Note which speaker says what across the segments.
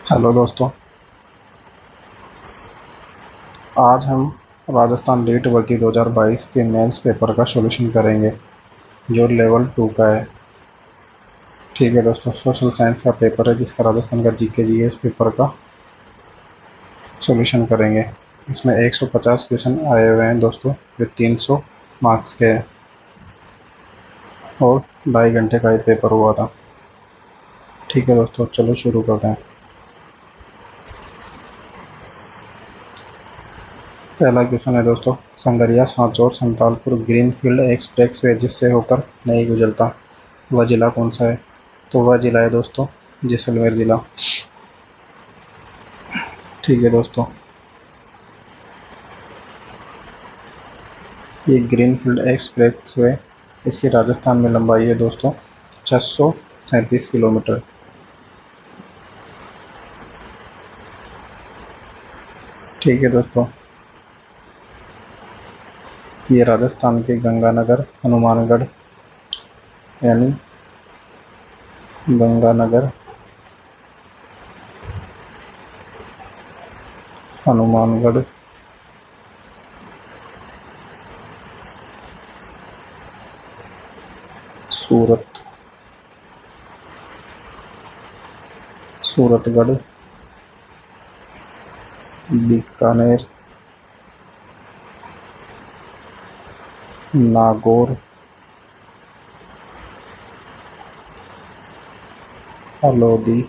Speaker 1: Hello दोस्तों। आज हम राजस्थान नीट भर्ती 2022 के मेंस पेपर का सॉल्यूशन करेंगे जो लेवल 2 का है। ठीक है दोस्तों, सोशल साइंस का पेपर है जिसका राजस्थान का जीके जीएस पेपर का सॉल्यूशन करेंगे। इसमें 150 क्वेश्चन आए हुए हैं दोस्तों, जो 300 मार्क्स के हैं और 2.5 घंटे का ये पेपर हुआ था। ठीक है दोस्तों, चलो शुरू करते हैं। पहला क्वेश्चन है दोस्तों, Sangaria Sanchore Santalpur greenfield express way जिससे होकर नहीं गुजरता, वह जिला कौन सा है? तो वह जिला है दोस्तों जैसलमेर जिला। ठीक है दोस्तों, ये ग्रीनफील्ड एक्सप्रेस वे, इसकी राजस्थान में लंबाई है दोस्तों 637 किलोमीटर। ठीक है दोस्तों, ये राजस्थान के गंगानगर हनुमानगढ़ यानी गंगानगर हनुमानगढ़ सूरतगढ़ बीकानेर नागौर हल्द्वानी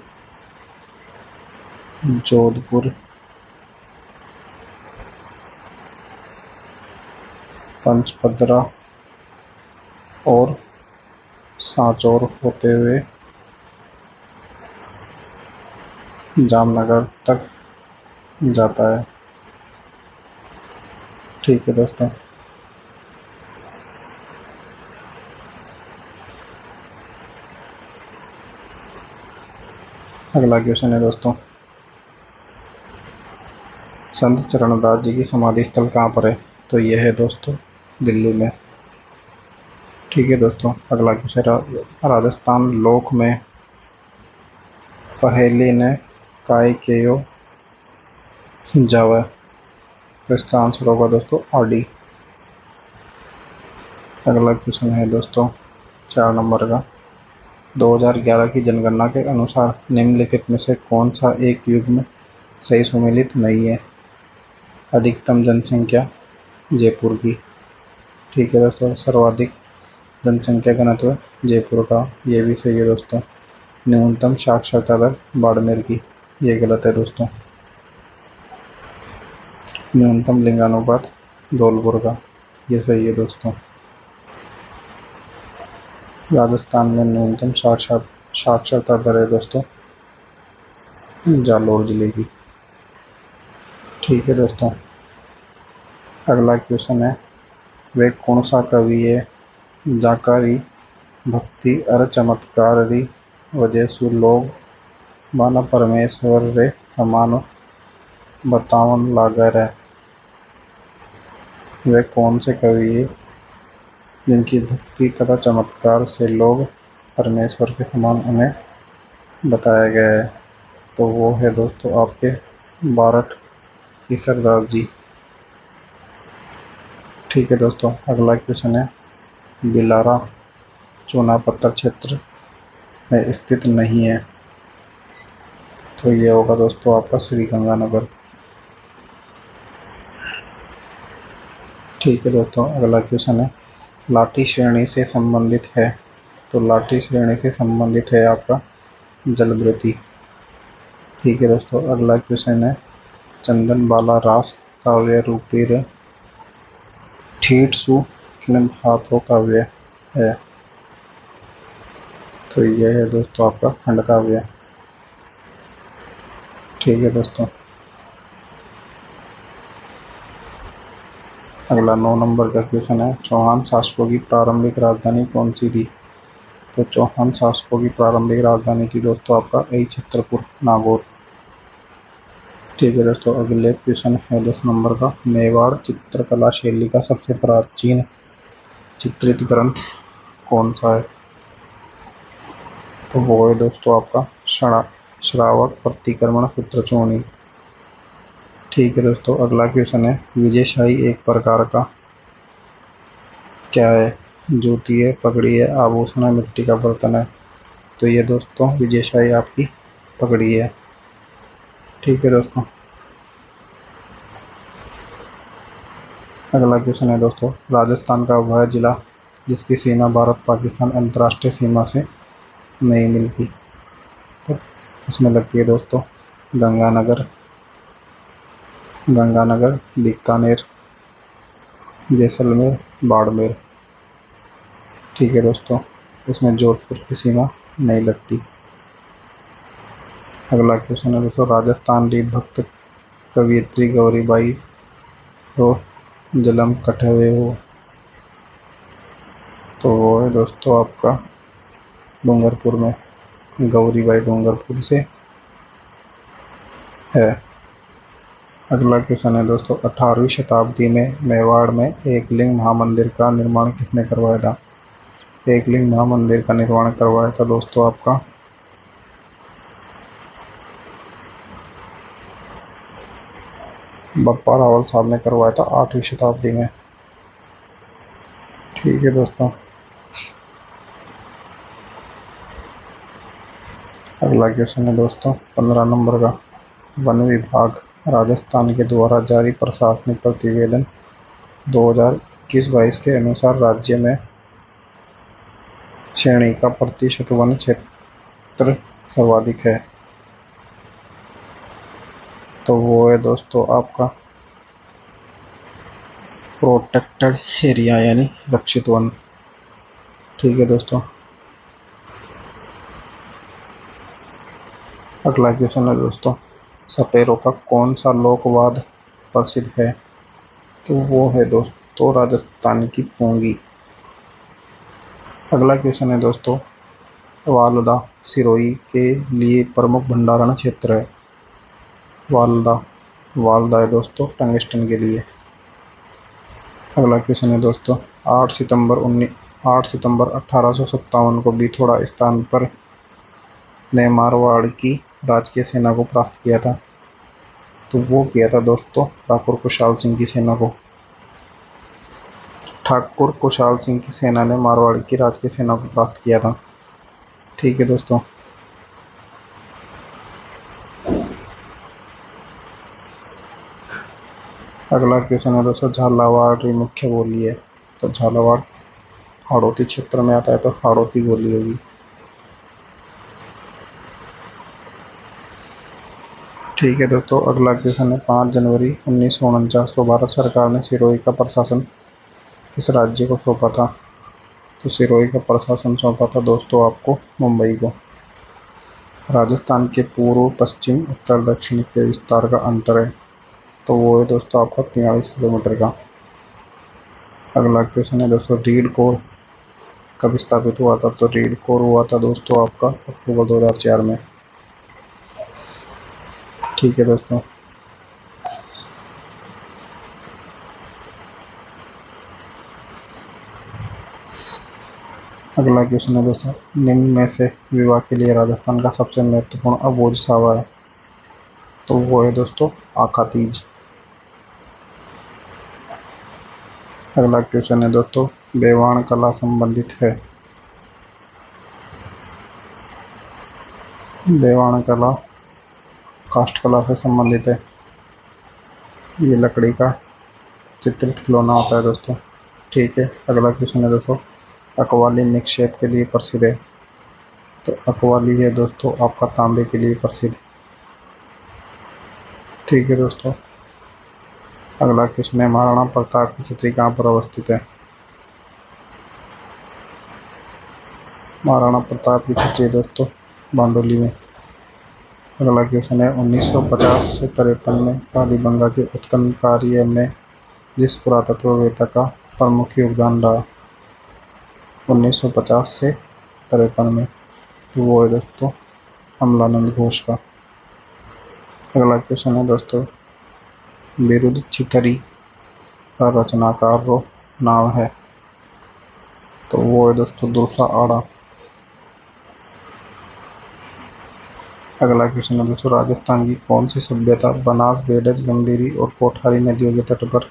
Speaker 1: जोधपुर पंचपदरा और सांचौर होते हुए जामनगर तक जाता है। ठीक है दोस्तों, अगला क्वेश्चन है दोस्तों, संत चरणदास जी की समाधि स्थल कहाँ पर है? तो यह है दोस्तों दिल्ली में। ठीक है दोस्तों, अगला क्वेश्चन, राजस्थान लोक में पहेली ने काय केयो जावा, तो इसका आंसर होगा दोस्तों आडी। अगला क्वेश्चन है दोस्तों 4 नंबर का, 2011 की जनगणना के अनुसार निम्नलिखित में से कौन सा एक युग्म सही सुमेलित नहीं है? अधिकतम जनसंख्या जयपुर की। ठीक है दोस्तों, सर्वाधिक जनसंख्या घनत्व जयपुर का, ये भी सही है दोस्तों। न्यूनतम साक्षरता दर बाड़मेर की, ये गलत है दोस्तों। न्यूनतम लिंगानुपात धौलपुर का, ये सही है दोस्तों। राजस्थान में न्यूनतम साक्षरता दर है दोस्तों जालौर जिले की। ठीक है दोस्तों, अगला क्वेश्चन है, वे कौन सा कवि है जाकारी भक्ति अर चमत्कार री वजह से लोग माना परमेश्वर रे समान बतावन लागर है? वे कौन से कवि है जिनकी भक्ति तथा चमत्कार से लोग परमेश्वर के समान उन्हें बताया गया है? तो वो है दोस्तों आपके बारठ ईसरदास जी। ठीक है दोस्तों, अगला क्वेश्चन है, बिलारा चूना पत्थर क्षेत्र में स्थित नहीं है, तो ये होगा दोस्तों आपका श्री गंगानगर। ठीक है दोस्तों, अगला क्वेश्चन है, लाठी श्रेणी से संबंधित है, तो लाठी श्रेणी से संबंधित है आपका जलवृति। ठीक है दोस्तों, अगला क्वेश्चन है, चंदन बाला रास काव्य रूपी ठीठ सु किन हाथों काव्य है? तो यह है दोस्तों आपका खंड काव्य। ठीक है दोस्तों, अगला 9 नंबर का क्वेश्चन है, चौहान शासकों की प्रारंभिक राजधानी कौन सी थी? तो चौहान शासकों की प्रारंभिक राजधानी थी दोस्तों आपका छत्रपुर नागौर। ठीक है दोस्तों, अगले क्वेश्चन है 10 नंबर का, मेवाड़ चित्रकला शैली का सबसे प्राचीन चित्रित ग्रंथ कौन सा है? तो वो है दोस्तों आपका श्रावक प्रतिक्रमण सूत्र चूर्णी। ठीक है दोस्तों, अगला क्वेश्चन है विजयशाही एक प्रकार का क्या है? जूती है, पगड़ी है, आभूषण है, मिट्टी का बर्तन है। तो ये दोस्तों विजयशाही आपकी पगड़ी है। ठीक है दोस्तों, अगला क्वेश्चन है दोस्तों राजस्थान का वह जिला जिसकी सीमा भारत पाकिस्तान अंतर्राष्ट्रीय सीमा से नहीं मिलती। तो इसमें लगती है दोस्तों गंगानगर, बीकानेर, जैसलमेर, बाड़मेर। ठीक है दोस्तों, इसमें जोधपुर की सीमा नहीं लगती। अगला क्वेश्चन है दोस्तों राजस्थान री भक्त कवियत्री गौरीबाई रो जन्म कठे हुए हो। तो वो है दोस्तों आपका डूंगरपुर में, गौरीबाई डूंगरपुर से है। अगला क्वेश्चन है दोस्तों 18वीं शताब्दी में मेवाड़ में एकलिंग महामंदिर का निर्माण किसने करवाया था? एकलिंग महामंदिर का निर्माण करवाया था दोस्तों आपका बप्पा रावल साहब ने करवाया था 8वीं शताब्दी में। ठीक है दोस्तों, अगला क्वेश्चन है दोस्तों 15 नंबर का वन विभाग राजस्थान के द्वारा जारी प्रशासनिक प्रतिवेदन 2021-22 के अनुसार राज्य में श्रेणी का प्रतिशत वन क्षेत्र सर्वाधिक है। तो वो है दोस्तों आपका प्रोटेक्टेड एरिया यानी रक्षित वन। ठीक है दोस्तों, अगला क्वेश्चन है दोस्तों सपेरों का कौन सा लोकवाद प्रसिद्ध है? तो वो है दोस्तों राजस्थान की पोंगी। अगला क्वेश्चन है दोस्तों वालदा सिरोही के लिए प्रमुख भंडारण क्षेत्र है। वालदा वालदा है दोस्तों टंगस्टन के लिए। अगला क्वेश्चन है दोस्तों 8 सितंबर 1857 को बिथोड़ा स्थान पर ने मारवाड़ की राजकीय सेना को परास्त किया था। तो वो किया था दोस्तों ठाकुर खुशहाल सिंह की सेना को। ठाकुर खुशहाल सिंह की सेना ने मारवाड़ की राजकीय सेना को परास्त किया था। ठीक है दोस्तों, अगला क्वेश्चन है दोस्तों झालावाड़ मुख्य बोली है। तो झालावाड़ हाड़ौती क्षेत्र में आता है, तो हाड़ौती बोली होगी। ठीक है दोस्तों, अगला क्वेश्चन है 5 जनवरी 1949 को भारत सरकार ने सिरोही का प्रशासन किस राज्य को सौंपा था? तो सिरोही का प्रशासन सौंपा था दोस्तों आपको मुंबई को। राजस्थान के पूर्व, पश्चिम, उत्तर, दक्षिण के विस्तार का अंतर है। तो वो है दोस्तों आपका 43 किलोमीटर का। अगला क्वेश्चन है दोस्तों रीड कोर कब स्थापित हुआ था? तो रीड कोर हुआ था दोस्तों आपका अक्टूबर 2004 में। ठीक है दोस्तों, अगला क्वेश्चन है दोस्तों निम्न में से विवाह के लिए राजस्थान का सबसे महत्वपूर्ण अबोध सावा है। तो वो है दोस्तों आखा तीज। अगला क्वेश्चन है दोस्तों बेवाण कला संबंधित है। बेवाण कला काष्ठ कला से संबंधित है। ये लकड़ी का चित्रित खिलौना होता है दोस्तों। ठीक है, अगला क्वेश्चन है दोस्तों अकवाली निक्षेप के लिए प्रसिद्ध है। तो अकवाली है दोस्तों आपका तांबे के लिए प्रसिद्ध। ठीक है दोस्तों, अगला क्वेश्चन है महाराणा प्रताप की छतरी कहाँ पर अवस्थित है? महाराणा प्रताप की छतरी दोस्तों बांडोली में। अगला क्वेश्चन है 1950 से 53 में कालीबंगा के उत्खनन कार्य में जिस पुरातत्ववेत्ता का प्रमुख योगदान रहा? 1950 से 53 में। तो वो है दोस्तों अमलानंद घोष का। अगला क्वेश्चन है दोस्तों विरुद्ध छितरी का रचनाकार रो नाम है। तो वो है दोस्तों दुर्सा आड़ा। अगला क्वेश्चन है दोस्तों, राजस्थान की कौन सी सभ्यता बनास, बेडज, गंभीरी और कोठारी नदियों के तट पर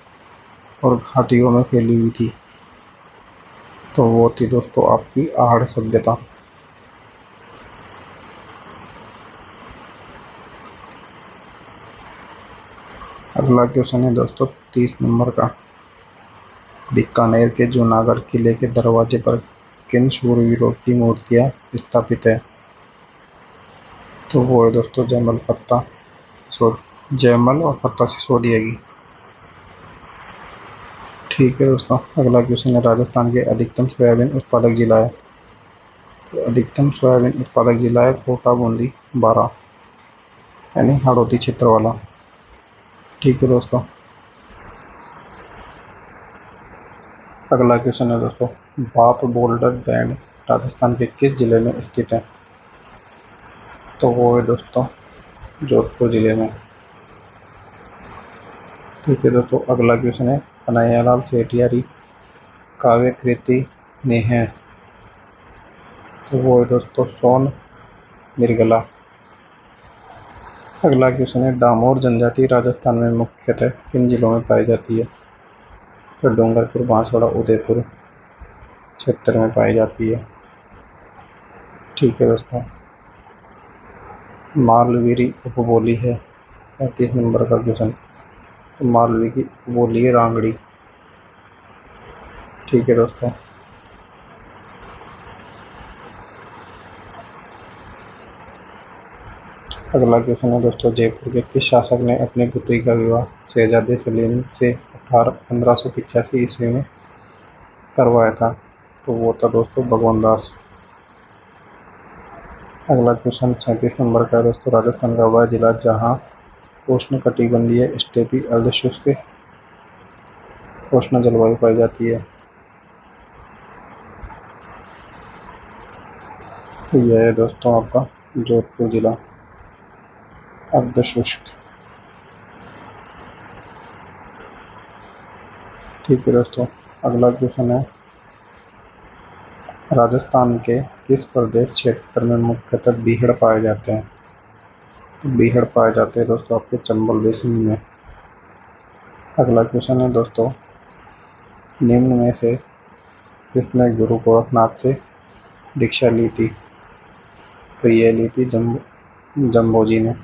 Speaker 1: और घाटियों में फैली हुई थी? तो वो थी दोस्तों आपकी आहड़ सभ्यता। अगला क्वेश्चन है दोस्तों 30 नंबर का, बीकानेर के जूनागढ़ किले के दरवाजे पर किन शूरवीरों की मूर्तियां स्थापित है? तो वो है दोस्तों जयमल और फत्ता सिसोदिया की। ठीक है दोस्तों, अगला क्वेश्चन है, राजस्थान के अधिकतम सोयाबीन उत्पादक जिला है? तो अधिकतम सोयाबीन उत्पादक जिला है कोटा, बूंदी, बारा, यानी हाड़ौती क्षेत्र वाला। ठीक है दोस्तों, अगला क्वेश्चन है दोस्तों, बाप बोल्डर डैम राजस्थान के किस जिले में स्थित है? तो वो है दोस्तों जोधपुर जिले में। ठीक है दोस्तों, अगला क्वेश्चन है, कन्हैयालाल सेठियारी काव्य कृति ने है? तो वो है दोस्तों सोन मिर्गला। अगला क्वेश्चन है, डामोर जनजाति राजस्थान में मुख्यतः किन जिलों में पाई जाती है? तो डूंगरपुर, बांसवाड़ा, उदयपुर क्षेत्र में पाई जाती है। ठीक है दोस्तों, मालवीरी उपबोली है 35 नंबर का क्वेश्चन। तो मालवी की उपबोली है रांगड़ी। ठीक है दोस्तों, अगला क्वेश्चन है दोस्तों, जयपुर के किस शासक ने अपनी पुत्री का विवाह शहजादे सलीम से 1585 ईस्वी में करवाया था? तो वो था दोस्तों भगवान दास। अगला क्वेश्चन 37 नंबर का है दोस्तों, राजस्थान का वह जिला जहाँ उष्णकटिबंधीय स्टेपी अर्धशुष्क उष्ण जलवायु पाई जाती है? तो यह है दोस्तों आपका जोधपुर जिला, अर्धशुष्क। ठीक है दोस्तों, अगला क्वेश्चन है, राजस्थान के किस प्रदेश क्षेत्र में मुख्यतः बीहड़ पाए जाते हैं? तो बीहड़ पाए जाते हैं दोस्तों आपके चंबल बेसिन में। अगला क्वेश्चन है दोस्तों, निम्न में से किसने गुरु गोरखनाथ से दीक्षा ली थी? तो ये ली थी जाम्बोजी ने।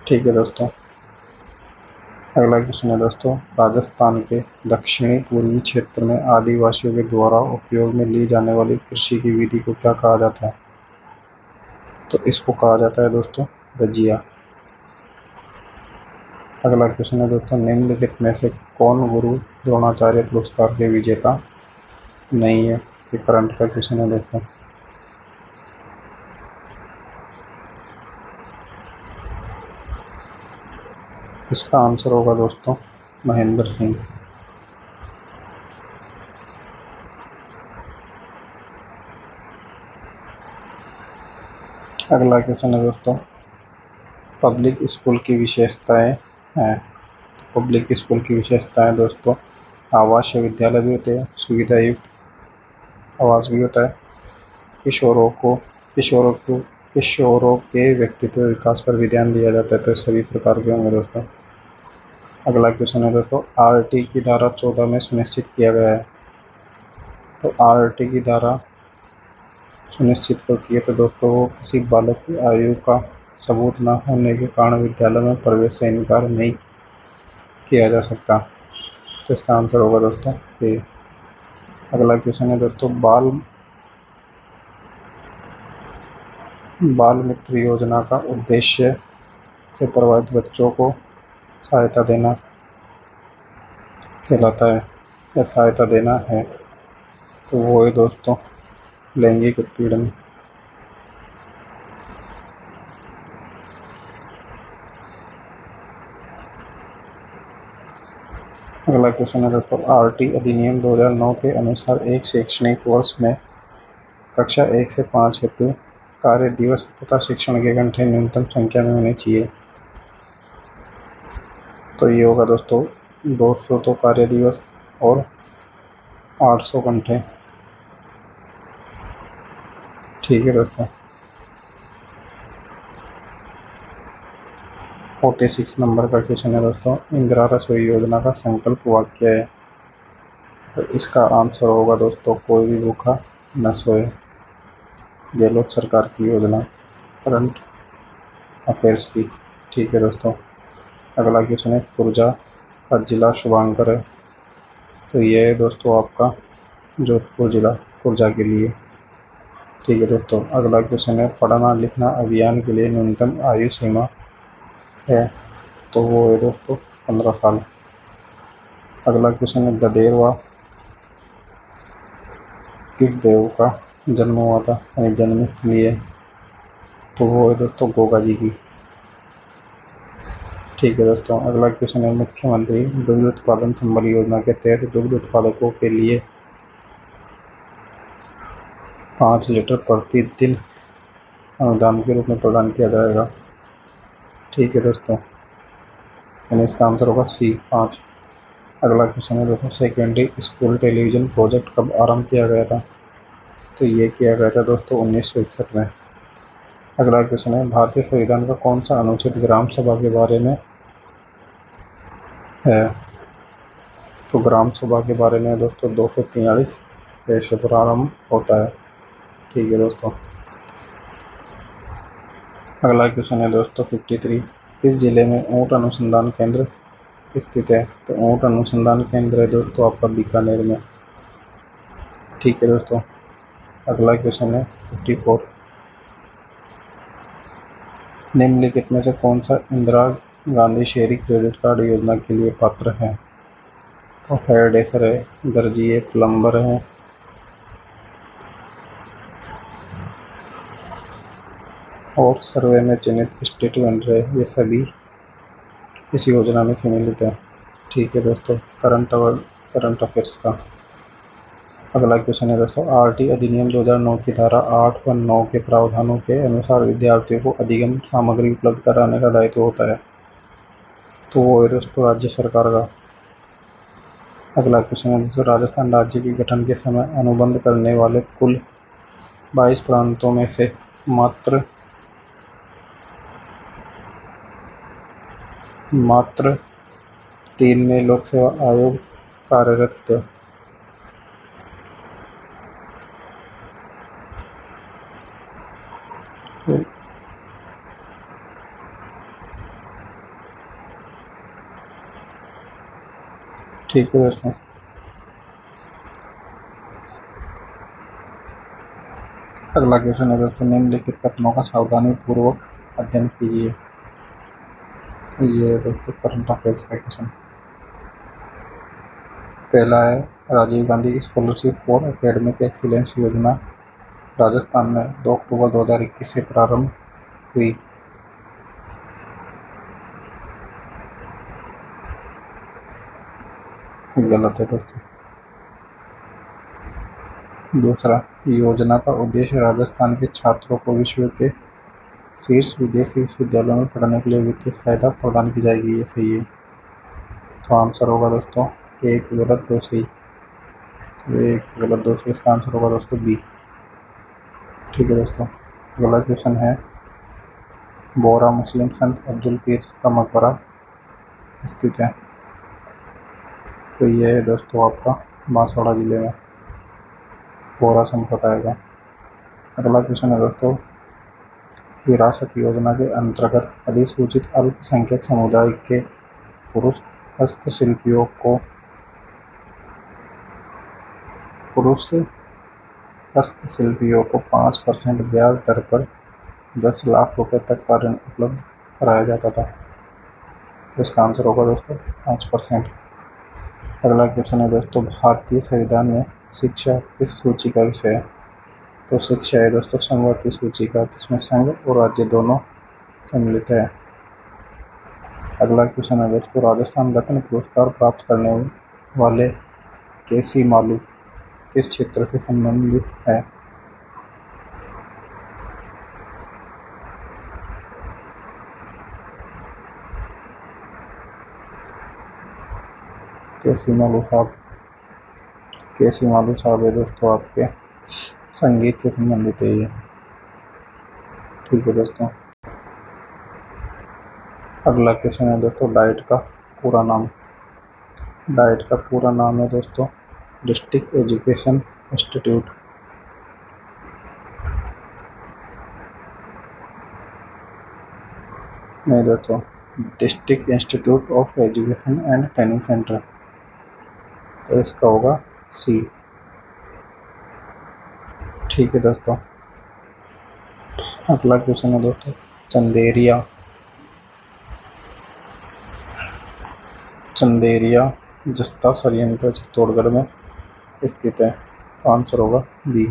Speaker 1: ठीक है दोस्तों, अगला क्वेश्चन है दोस्तों, राजस्थान के दक्षिणी पूर्वी क्षेत्र में आदिवासियों के द्वारा उपयोग में ली जाने वाली कृषि की विधि को क्या कहा जाता है? तो इसको कहा जाता है दोस्तों दजिया। अगला क्वेश्चन है दोस्तों, निम्नलिखित में से कौन गुरु द्रोणाचार्य पुरस्कार के विजेता नहीं है? ये करंट का क्वेश्चन है दोस्तों। इसका आंसर होगा दोस्तों महेंद्र सिंह। अगला क्वेश्चन है दोस्तों, पब्लिक स्कूल की विशेषताएं हैं? पब्लिक स्कूल की विशेषताएं दोस्तों, आवासीय विद्यालय भी होते हैं, सुविधा युक्त आवास भी होता है, किशोरों को किशोरों को किशोरों के व्यक्तित्व विकास पर भी ध्यान दिया जाता है। तो सभी प्रकार के होंगे दोस्तों। अगला क्वेश्चन है दोस्तों, आरटी की धारा 14 में सुनिश्चित किया गया है? तो आरटी की धारा सुनिश्चित करती है तो दोस्तों वो किसी बालक की आयु का सबूत न होने के कारण विद्यालय में प्रवेश से इनकार नहीं किया जा सकता। तो इसका आंसर होगा दोस्तों ए। अगला क्वेश्चन है दोस्तों, बाल मित्र योजना का उद्देश्य से प्रभावित बच्चों को सहायता देना कहलाता है या सहायता देना है? तो वो है दोस्तों लैंगिक उत्पीड़न। अगला क्वेश्चन है दोस्तों, आरटी अधिनियम 2009 के अनुसार एक शैक्षणिक वर्ष में कक्षा 1 से 5 हेतु कार्य दिवस तथा शिक्षण के घंटे न्यूनतम संख्या में होने चाहिए? तो ये होगा दोस्तों 200 तो कार्य दिवस और 800 घंटे। ठीक है दोस्तों, 46 नंबर का क्वेश्चन है दोस्तों, इंदिरा रसोई योजना का संकल्प वाक्य है। तो इसका आंसर होगा दोस्तों, कोई भी भूखा न सोए। गहलोत सरकार की योजना, करंट अफेयर्स की। ठीक है दोस्तों, अगला क्वेश्चन है, खुर्जा का जिला शुभांकर है। तो ये है दोस्तों आपका जोधपुर जिला, खुर्जा के लिए। ठीक है दोस्तों, अगला क्वेश्चन है, पढ़ना लिखना अभियान के लिए न्यूनतम आयु सीमा है। तो वो है दोस्तों 15 साल। अगला क्वेश्चन है, ददेरवा किस देव का जन्म हुआ था, यानी जन्म स्थली है। तो वो है दोस्तों गोगा जी की। ठीक है दोस्तों, अगला क्वेश्चन है, मुख्यमंत्री दुग्ध उत्पादन संबल योजना के तहत दुग्ध उत्पादकों के लिए 5 लीटर प्रति दिन अनुदान के रूप में प्रदान किया जाएगा। ठीक है दोस्तों, यानी इसका आंसर होगा सी 5। अगला क्वेश्चन है दोस्तों, सेकेंडरी स्कूल टेलीविजन प्रोजेक्ट कब आरंभ किया गया था। तो ये किया गया था दोस्तों 1961 में। अगला क्वेश्चन है, भारतीय संविधान का कौन सा अनुच्छेद ग्राम सभा के बारे में है। तो ग्राम सभा के बारे में दोस्तों 243 से प्रारंभ होता है। ठीक है दोस्तों, अगला क्वेश्चन है दोस्तों 53, किस जिले में ऊंट अनुसंधान केंद्र स्थित है। तो ऊंट अनुसंधान केंद्र है दोस्तों आपका बीकानेर में। ठीक है दोस्तों, अगला क्वेश्चन है 54, निम्नलिखित में से कौन सा इंदिरा गांधी शहरी क्रेडिट कार्ड योजना के लिए पात्र है। तो हेयर ड्रेसर है, दर्जी है, प्लम्बर है, और सर्वे में चयनित स्टेट वेंडर है, ये सभी इस योजना में सम्मिलित है। ठीक है दोस्तों, करंट अफेयर्स का अगला क्वेश्चन है दोस्तों, आरटी अधिनियम 2009 की धारा 8 व 9 के प्रावधानों के अनुसार विद्यार्थियों को अधिगम सामग्री उपलब्ध कराने का दायित्व होता है। तो वो है दोस्तों राज्य सरकार का। अगला क्वेश्चन है दोस्तों, राजस्थान राज्य के गठन के समय अनुबंध करने वाले कुल 22 प्रांतों में से मात्र 3 में लोक सेवा आयोग कार्यरत थे। ठीक है दोस्तों, अगला क्वेश्चन है दोस्तों, निम्नलिखित कथनों का सावधानी पूर्वक अध्ययन कीजिए। तो ये है दोस्तों करंट अफेयर्स का क्वेश्चन। पहला है, Rajiv Gandhi scholarship for academic excellence योजना राजस्थान में 2 अक्टूबर 2021 से प्रारंभ हुई। गलत है दोस्तों। दूसरा, योजना का उद्देश्य राजस्थान के छात्रों को विश्व के शीर्ष विदेशी विश्वविद्यालयों में पढ़ने के लिए वित्तीय सहायता प्रदान की जाएगी। ये सही है। तो आंसर होगा दोस्तों एक गलत, दो सही। तो एक गलत, दो सही, इसका आंसर होगा दोस्तों बी। ठीक है दोस्तों, अगला क्वेश्चन है, बोरा मुस्लिम संत अब्दुल पीर का मकबरा स्थित है। तो ये है दोस्तों आपका बांसवाड़ा जिले में, बोरा संप्रदाय का। अगला क्वेश्चन है दोस्तों, विरासत योजना के अंतर्गत अधिसूचित अल्पसंख्यक समुदाय के पुरुष हस्तशिल्पियों को 5% ब्याज दर पर 10 लाख रुपए तक का ऋण उपलब्ध कराया जाता था। तो इसका आंसर होगा दोस्तों 5%। अगला क्वेश्चन है दोस्तों, भारतीय संविधान में शिक्षा किस सूची का विषय है। तो शिक्षा है दोस्तों संवर्ती सूची का, जिसमें संघ और राज्य दोनों सम्मिलित है। अगला क्वेश्चन है दोस्तों, राजस्थान रत्न पुरस्कार प्राप्त करने वाले केसी मालू किस क्षेत्र से संबंधित है। केसी मालू साहब है दोस्तों आपके संगीत से संबंधित है ये। ठीक है दोस्तों, अगला क्वेश्चन है दोस्तों, डाइट का पूरा नाम। डाइट का पूरा नाम है दोस्तों डिस्ट्रिक्ट एजुकेशन इंस्टीट्यूट। नहीं दोस्तों, district institute of education and training centre, तो इसका होगा सी। ठीक है दोस्तों। अगला क्वेश्चन है दोस्तों, चंदेरिया। चंदेरिया जस्ता संयंत्र चित्तौड़गढ़ में स्थित है, तो आंसर होगा बी।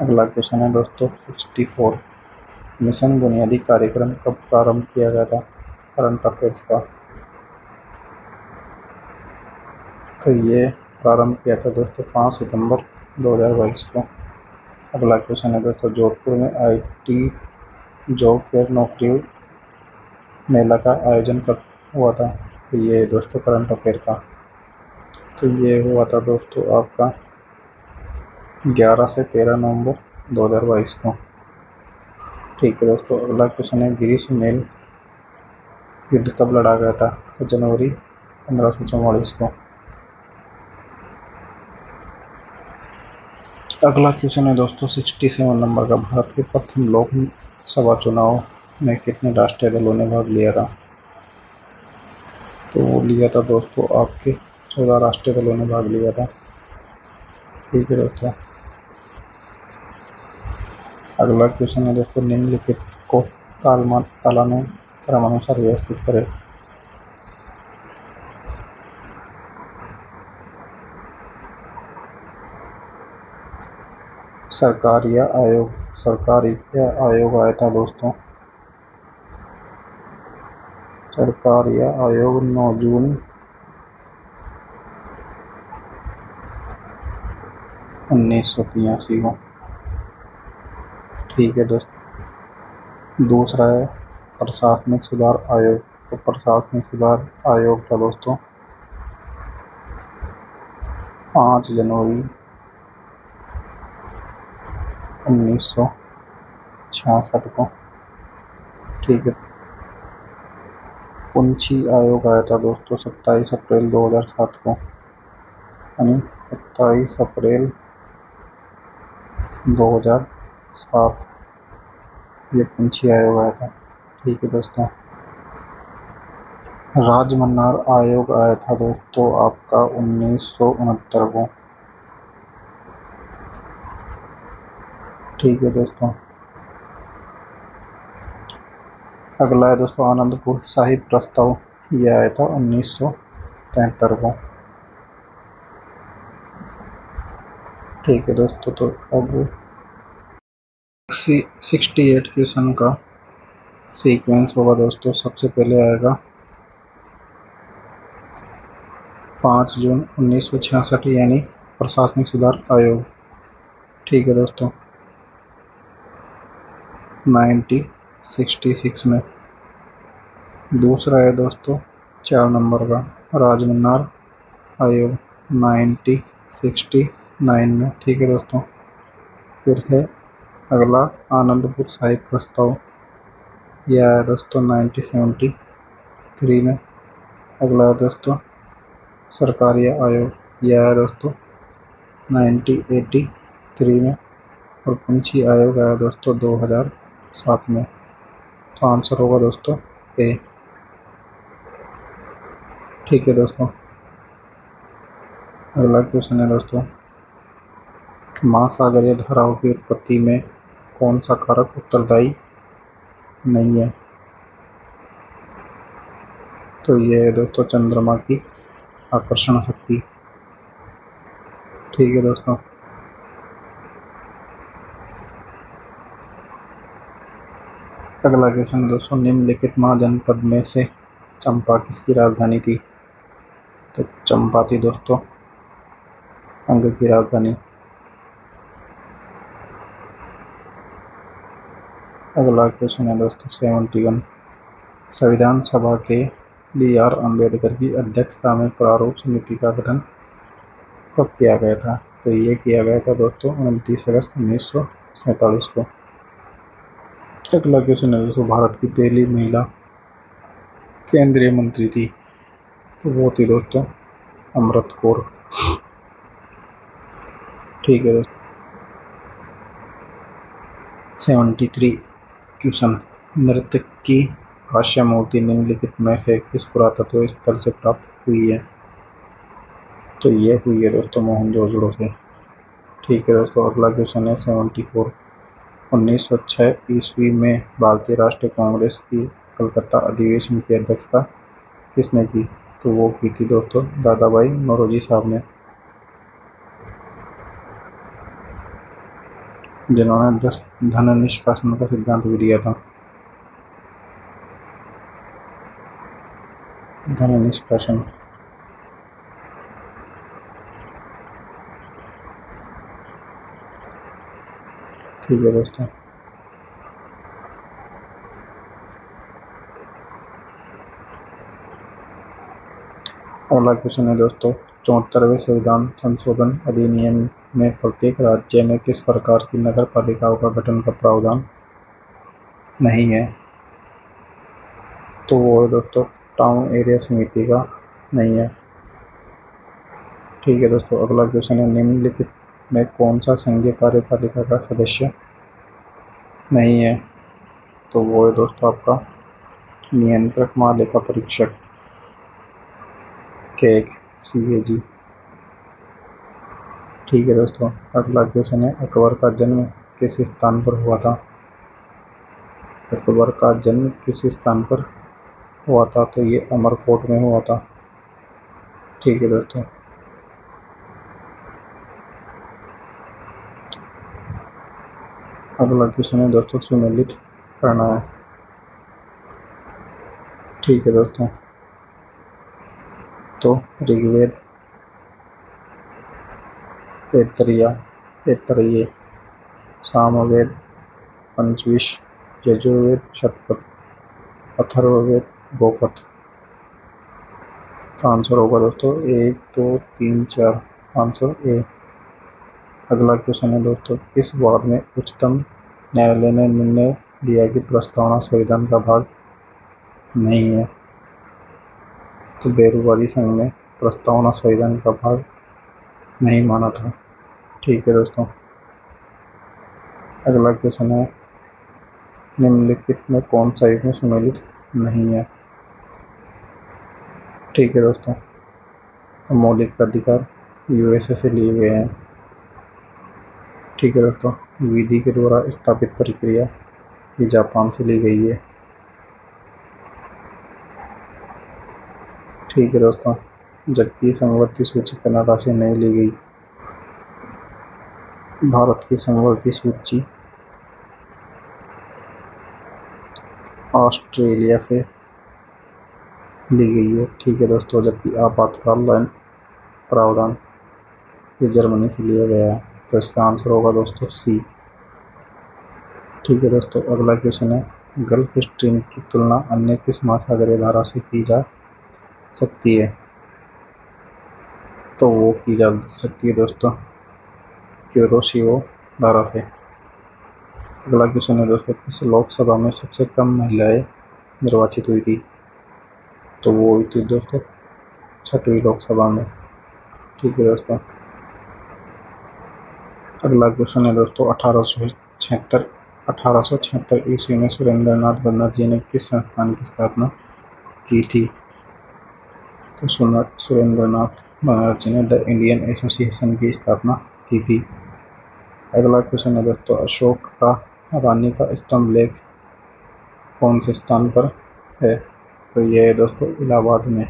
Speaker 1: अगला क्वेश्चन है दोस्तों 64, मिशन बुनियादी कार्यक्रम कब प्रारंभ किया गया था करंट अफेयर्स का। तो ये प्रारंभ किया था दोस्तों 5 सितंबर 2022 को। अगला क्वेश्चन है दोस्तों, जोधपुर में IT जॉब फेयर नौकरी मेला का आयोजन कब हुआ था। तो ये दोस्तों करंट अफेयर का, तो ये हुआ था दोस्तों आपका 11 से 13 नवंबर 2022 को। ठीक है दोस्तों। अगला क्वेश्चन है, गिरीश मेल युद्ध कब लड़ा गया था। तो जनवरी 1544 को। अगला क्वेश्चन है दोस्तों 67 नंबर का, भारत के प्रथम लोकसभा चुनाव में कितने राष्ट्रीय दलों ने भाग लिया था। तो वो लिया था दोस्तों आपके 14 राष्ट्रीय दलों ने भाग लिया था। ठीक है दोस्तों। अगला क्वेश्चन है दोस्तों, निम्नलिखित को कालानुक्रमानुसार व्यवस्थित करें। सरकारिया आयोग। सरकारिया आयोग आया था दोस्तों, सरकारिया आयोग 9 जून 1983 को। ठीक है दोस्तों। दूसरा है प्रशासनिक सुधार आयोग। तो प्रशासनिक सुधार आयोग था दोस्तों 5 जनवरी 1966 को। ठीक है। पुंछी आयोग आया था दोस्तों 27 अप्रैल 2007 को, यानी 27 अप्रैल 2007 ये पुंछी आयोग आया था। ठीक है दोस्तों। राजमन्नार आयोग आया था दोस्तों आपका 1969 को। ठीक है दोस्तों। अगला है दोस्तों आनंदपुर साहिब प्रस्ताव, यह आया था 1973 को। ठीक है दोस्तों। तो अब 68 क्वेश्चन का सीक्वेंस होगा दोस्तों। सबसे पहले आएगा 5 जून 1966 यानी प्रशासनिक सुधार आयोग। ठीक है दोस्तों। 1966 में। दूसरा है दोस्तों 4 नंबर का राजमन्नार आयोग 1969 में। ठीक है दोस्तों। फिर है अगला आनंदपुर साहिब प्रस्ताव, यह है दोस्तों 1973 में। अगला है दोस्तों सरकारी आयोग, यह है दोस्तों 1983 में। और पंछी आयोग आया दोस्तों 2007 में। तो आंसर होगा दोस्तों ए। ठीक है दोस्तों। अगला क्वेश्चन है दोस्तों, महासागरीय धाराओं की उत्पत्ति में कौन सा कारक उत्तरदायी नहीं है। तो ये है दोस्तों चंद्रमा की आकर्षण शक्ति। ठीक है दोस्तों। अगला क्वेश्चन दोस्तों, निम्नलिखित महाजनपद में से चंपा किसकी राजधानी थी। तो चंपा थी दोस्तों अंग की राजधानी। अगला क्वेश्चन है दोस्तों 71, संविधान सभा के BR अम्बेडकर की अध्यक्षता में प्रारूप समिति का गठन कब किया गया था। तो ये किया गया था दोस्तों 29 अगस्त 1947 को। अगला क्वेश्चन है दोस्तों, भारत की पहली महिला केंद्रीय मंत्री थी, तो वो थी दोस्तों अमृत कौर। ठीक है दोस्तों। 73 क्वेश्चन। नृत्य की भाष्य मूर्ति निम्नलिखित में से किस पुरातत्व स्थल से प्राप्त हुई है? तो ये हुई है दोस्तों मोहनजोदड़ो से। ठीक है दोस्तों, अगला क्वेश्चन है 74। 1906 ईस्वी में भारतीय राष्ट्रीय कांग्रेस की कलकत्ता अधिवेशन की अध्यक्षता किसने की? तो वो की थी दोस्तों दादा भाई नौरोजी साहब ने, जिन्होंने धन निष्कासन का सिद्धांत भी दिया था। धन निष्कासन। ठीक है दोस्तों। अगला क्वेश्चन है दोस्तों 74वें संविधान संशोधन अधिनियम में प्रत्येक राज्य में किस प्रकार की नगर पालिकाओं का गठन का प्रावधान नहीं है? तो वो है दोस्तों टाउन एरिया समिति का नहीं है। ठीक है दोस्तों, अगला क्वेश्चन है निम्नलिखित में कौन सा संघीय कार्यपालिका का सदस्य नहीं है? तो वो है दोस्तों आपका नियंत्रक मालिका परीक्षक, केक, CAG। ठीक है दोस्तों, अगला क्वेश्चन है अकबर का जन्म किस स्थान पर हुआ था? अकबर का जन्म किस स्थान पर हुआ था? तो ये अमरकोट में हुआ था। ठीक है दोस्तों। अगला क्वेश्चन है दोस्तों सुमेलित करना है। ठीक है दोस्तों, तो ऋग्वेद, ऐतरेय, सामवेद, पंचविश, यजुर्वेद, शतपथ, अथर्ववेद, गोपथ। तो आंसर होगा दोस्तों 1, 2, 3, 4। Answer A. अगला क्वेश्चन है दोस्तों किस वाद में उच्चतम न्यायालय ने निर्णय दिया कि प्रस्तावना संविधान का भाग नहीं है? तो बेरूवारी संघ ने प्रस्तावना संविधान का भाग नहीं माना था। ठीक है दोस्तों, अगला क्वेश्चन है निम्नलिखित में कौन सा युग्म सम्मिलित नहीं है? ठीक है दोस्तों, तो मौलिक अधिकार USA से लिए गए हैं। ठीक है दोस्तों, विधि के द्वारा स्थापित प्रक्रिया ये जापान से ली गई है। ठीक है दोस्तों, जबकि समवर्ती सूची कनाडा से नहीं ली गई। भारत की समवर्ती सूची ऑस्ट्रेलिया से ली गई है। ठीक है दोस्तों, जबकि आपातकालीन प्रावधान ये जर्मनी से लिया गया है। तो इसका आंसर होगा दोस्तों C। ठीक है दोस्तों, अगला क्वेश्चन है गल्फ स्ट्रीम की तुलना अन्य किस महासागरीय धारा से की जा सकती है? तो वो की जा सकती है दोस्तों क्यूरोशियो धारा से। अगला क्वेश्चन है दोस्तों किस लोकसभा में सबसे कम महिलाएं निर्वाचित हुई थी? तो वो हुई थी दोस्तों 6वीं लोकसभा में। ठीक है दोस्तों, अगला क्वेश्चन है दोस्तों 1876 ईस्वी में सुरेंद्रनाथ बनर्जी ने किस संस्थान की स्थापना की थी? तो सुरेंद्रनाथ बनर्जी ने द इंडियन एसोसिएशन की स्थापना की थी। अगला क्वेश्चन है दोस्तों अशोक का रानी का स्तंभ लेख कौन से स्थान पर है? तो यह है दोस्तों इलाहाबाद में।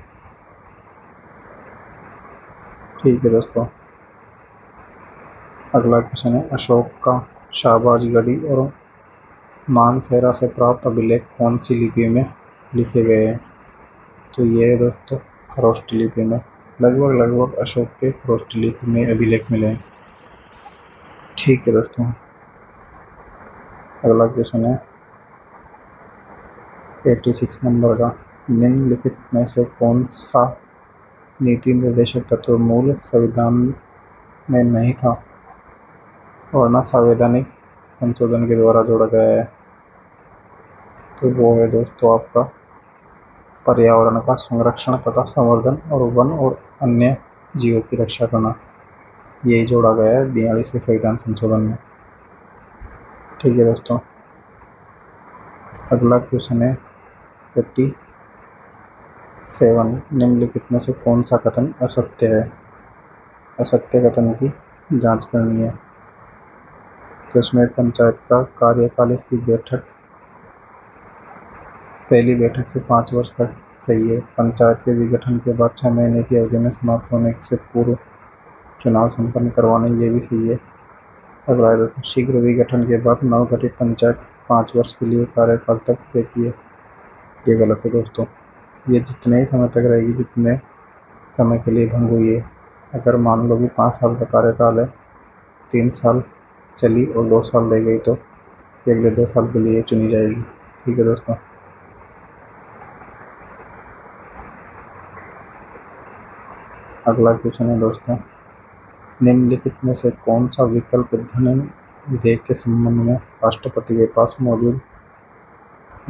Speaker 1: ठीक है दोस्तों, अगला क्वेश्चन है अशोक का शाहबाजगढ़ी और मानसेरा से प्राप्त अभिलेख कौन सी लिपि में लिखे गए हैं? तो ये है दोस्तों खरोष्ट लिपि में। लगभग अशोक के खरोष्ट लिपि में अभिलेख मिले हैं। ठीक है दोस्तों, अगला क्वेश्चन है 86 नंबर का निम्नलिखित में से कौन सा नीति निर्देशक तत्व मूल संविधान में नहीं था और न संवैधानिक संशोधन के द्वारा जोड़ा गया है? तो वो है दोस्तों आपका पर्यावरण का संरक्षण तथा संवर्धन और वन और अन्य जीवों की रक्षा करना। यही जोड़ा गया है 42वें संविधान संशोधन में। ठीक है दोस्तों, अगला क्वेश्चन है 57। निम्नलिखित में से कौन सा कथन असत्य है? असत्य कथन की जांच करनी है। तो इसमें पंचायत का कार्यकाल इसकी बैठक पहली बैठक से 5 वर्ष तक सही है। पंचायत के विघटन के बाद 6 महीने की अवधि में समाप्त होने से पूर्व चुनाव संपन्न करवाना, ये भी सही है। अगला है शीघ्र विघटन के बाद नवगठित पंचायत 5 वर्ष के लिए कार्यकाल तक रहती है, ये गलत है दोस्तों। ये जितने ही समय तक रहेगी जितने समय के लिए भंग हुई है। अगर मान लो कि 5 साल का कार्यकाल है, 3 साल चली और 2 साल रह गई तो अगले 2 साल के लिए चुनी जाएगी। ठीक है दोस्तों, अगला क्वेश्चन है दोस्तों, निम्नलिखित में से कौन सा विकल्प धन विधेयक के संबंध में राष्ट्रपति के पास मौजूद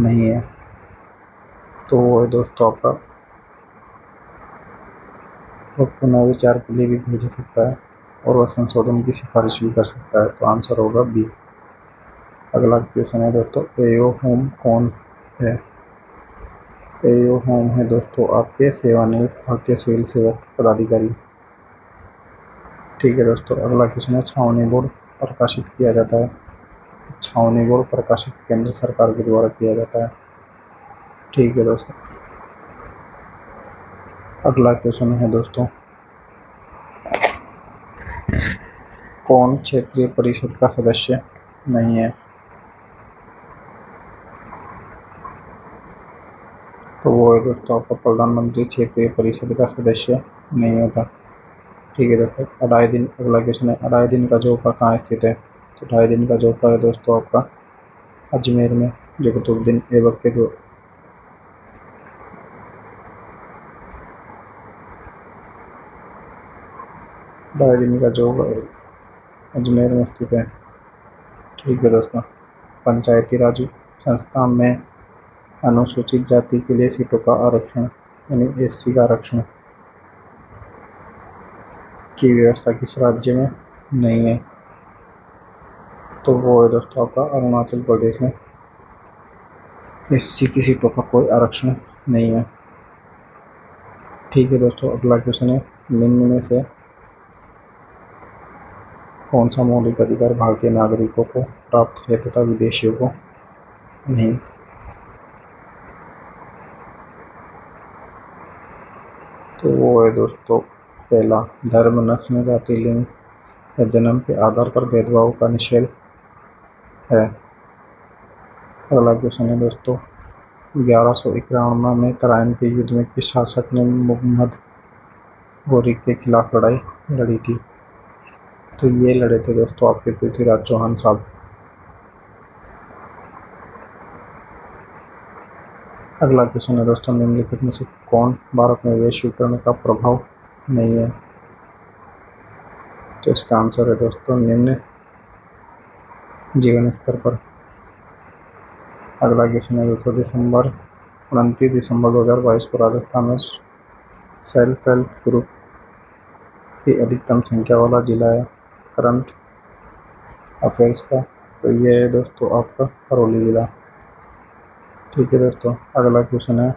Speaker 1: नहीं है? तो वो है दोस्तों आपका वो पुनः विचार के लिए भी भेज सकता है और वह संशोधन की सिफारिश भी कर सकता है। तो आंसर होगा बी। अगला क्वेश्चन है दोस्तों, एओ होम कौन है? एओ होम है दोस्तों आपके सेवानिवृत्त भारतीय सिविल सेवक पदाधिकारी। ठीक है दोस्तों, अगला क्वेश्चन है छावनी बोर्ड प्रकाशित किया जाता है। छावनी बोर्ड प्रकाशित केंद्र सरकार के द्वारा किया जाता है। ठीक है दोस्तों, अगला क्वेश्चन है दोस्तों, कौन क्षेत्रीय परिषद का सदस्य नहीं है? तो वो है दोस्तों आपका प्रधानमंत्री क्षेत्रीय परिषद का सदस्य नहीं होता। ठीक है दोस्तों, अलाउद्दीन, अगला क्वेश्चन है अलाउद्दीन का जोका कहाँ स्थित है? तो अलाउद्दीन का जोका है दोस्तों आपका अजमेर में, जो कुतुबुद्दीन ऐबक के दो अलाउद्दीन का जोका अजमेर में स्थित है। ठीक है दोस्तों, पंचायती राज संस्था में अनुसूचित जाति के लिए सीटों का आरक्षण यानी एससी का आरक्षण की व्यवस्था किस राज्य में नहीं है? तो वो है दोस्तों आपका अरुणाचल प्रदेश में एससी की सीटों का कोई आरक्षण नहीं है। ठीक है दोस्तों, अगला क्वेश्चन है निम्न में से कौन सा मौलिक अधिकार भारतीय नागरिकों को प्राप्त है तथा विदेशियों को नहीं? तो वो है दोस्तों पहला, धर्म, नस्ल, जाति, लिंग या जन्म के आधार पर भेदभाव का निषेध है। अगला क्वेश्चन है दोस्तों, 1191 में तराइन के युद्ध में किस शासक ने मुहम्मद गोरी के खिलाफ लड़ाई लड़ी थी? तो ये लड़े थे दोस्तों आपके पृथ्वीराज चौहान साहब। अगला क्वेश्चन है दोस्तों, निम्नलिखित में से कौन भारत में वैश्वीकरण का प्रभाव नहीं है? तो इसका आंसर है दोस्तों निम्न जीवन स्तर पर। अगला क्वेश्चन है दोस्तों, 29 दिसंबर 2022 को राजस्थान में सेल्फ हेल्प ग्रुप की अधिकतम संख्या वाला जिला है करंट अफेयर्स का। तो ये है दोस्तों आपका करौली जिला। ठीक है दोस्तों, अगला क्वेश्चन है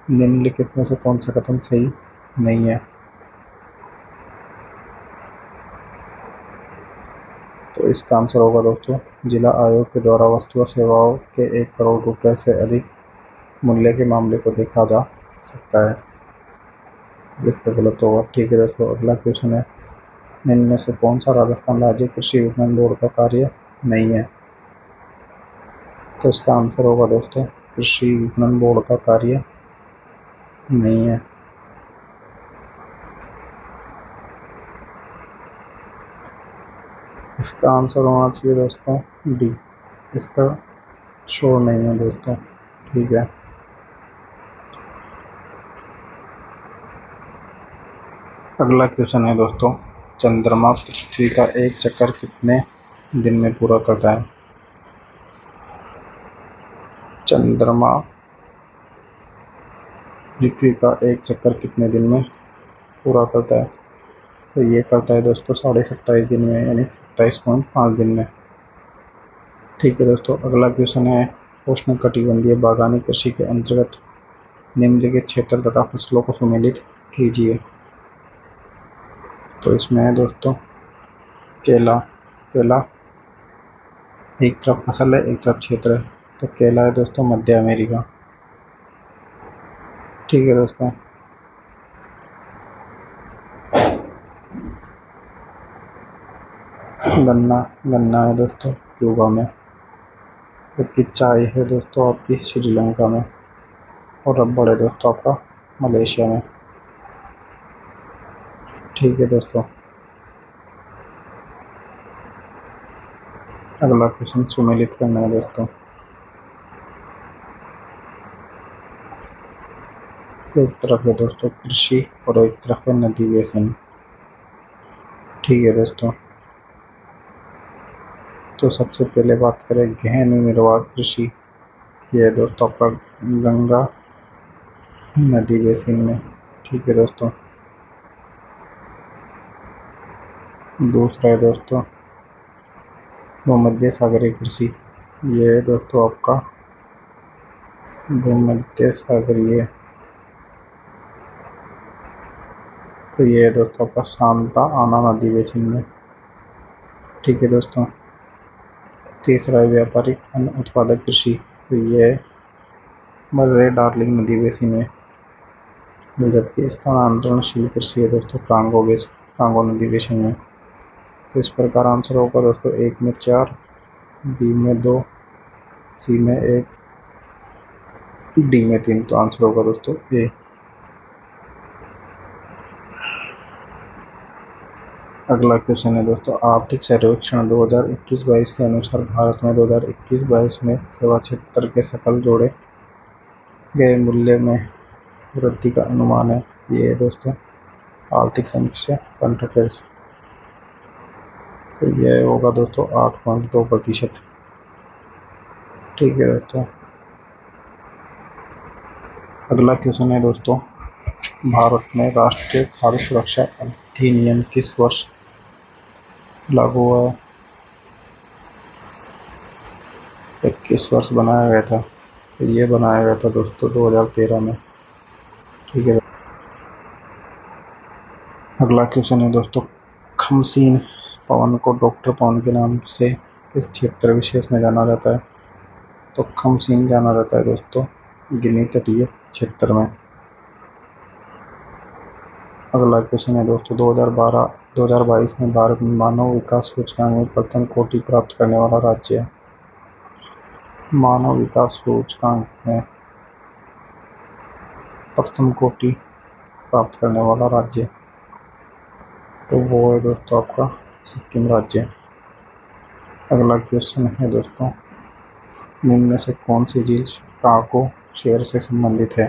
Speaker 1: निम्नलिखित में से कौन सा कथन सही नहीं है? तो इसका आंसर होगा दोस्तों, जिला आयोग के द्वारा वस्तु और सेवाओं के 1 करोड़ रुपए से अधिक मूल्य के मामले को देखा जा सकता है। इसका गलत होगा। ठीक है दोस्तों, अगला क्वेश्चन है निम्न में से कौन सा राजस्थान राज्य कृषि विपणन बोर्ड का कार्य नहीं है? तो इसका आंसर होगा दोस्तों कृषि विपणन बोर्ड का कार्य नहीं है। इसका आंसर होना चाहिए दोस्तों डी, इसका शो नहीं है दोस्तों। ठीक है, अगला क्वेश्चन है दोस्तों, चंद्रमा पृथ्वी का एक चक्कर कितने दिन में पूरा करता है? चंद्रमा पृथ्वी का एक चक्कर कितने दिन में पूरा करता है? तो ये करता है दोस्तों 27.5 दिन में, यानी 27.5 दिन में। ठीक है दोस्तों, अगला क्वेश्चन है उष्णकटिबंधीय बागवानी कृषि के अंतर्गत निम्नलिखित क्षेत्र तथा फसलों को सम्मिलित कीजिए। तो इसमें है दोस्तों केला। केला एक तरफ फसल है, एक तरफ क्षेत्र है, तो केला है दोस्तों मध्य अमेरिका। ठीक है दोस्तों, गन्ना। गन्ना है दोस्तों क्यूबा में, जबकि चाय है दोस्तों आपकी श्रीलंका में, और रबड़ है दोस्तों आपका मलेशिया में। ठीक है दोस्तों, अगला क्वेश्चन सुमेलित करना है दोस्तों। एक तरफ है दोस्तों कृषि और एक तरफ है नदी बेसिन। ठीक है दोस्तों, तो सबसे पहले बात करें गहन निर्वाह कृषि। यह है दोस्तों आपका गंगा नदी बेसिन में। ठीक है दोस्तों, दूसरा है दोस्तों भूमध्य सागरीय कृषि। ये है दोस्तों आपका भूमध्य सागरीय, तो ये है दोस्तों आपका शांता आना नदी बेसिन में। ठीक है दोस्तों, तीसरा है व्यापारिक अन्न उत्पादक कृषि। तो ये है मर्रे डार्लिंग नदी बेसिन में। जबकि स्थानांतरणशील कृषि है दोस्तों कांगो नदी बेसिन में। तो इस प्रकार आंसर होगा दोस्तों एक में 4, बी में 2, सी में 1, डी में 3। तो आंसर होगा दोस्तों ए। अगला क्वेश्चन है दोस्तों आर्थिक सर्वेक्षण 2021-22 के अनुसार भारत में 2021-22 में सेवा क्षेत्र के सकल जोड़े गए मूल्य में वृद्धि का अनुमान है। ये है दोस्तों आर्थिक समीक्षा करंट अफेयर्स। तो यह होगा दोस्तों 8.2%। ठीक है दोस्तों, अगला क्वेश्चन है दोस्तों भारत में राष्ट्रीय खाद्य सुरक्षा अधिनियम किस वर्ष लागू हुआ है? 21 वर्ष बनाया गया था। तो ये बनाया गया था दोस्तों 2013 में। ठीक है, अगला क्वेश्चन है दोस्तों खमसीन पवन को डॉक्टर पवन के नाम से इस क्षेत्र विशेष में जाना जाता है। तो खमसीन जाना जाता है दोस्तों गिनी तटीय क्षेत्र में। अगला क्वेश्चन है दोस्तों 2022 में भारत में मानव विकास सूचकांक में प्रथम कोटि प्राप्त करने वाला राज्य है। मानव विकास सूचकांक में प्रथम कोटि प्राप्त करने वाला राज्य, तो वो है दोस्तों आपका सिक्किम राज्य। अगला क्वेश्चन है दोस्तों निम्न में से कौन सी झील शिकागो शहर से संबंधित है?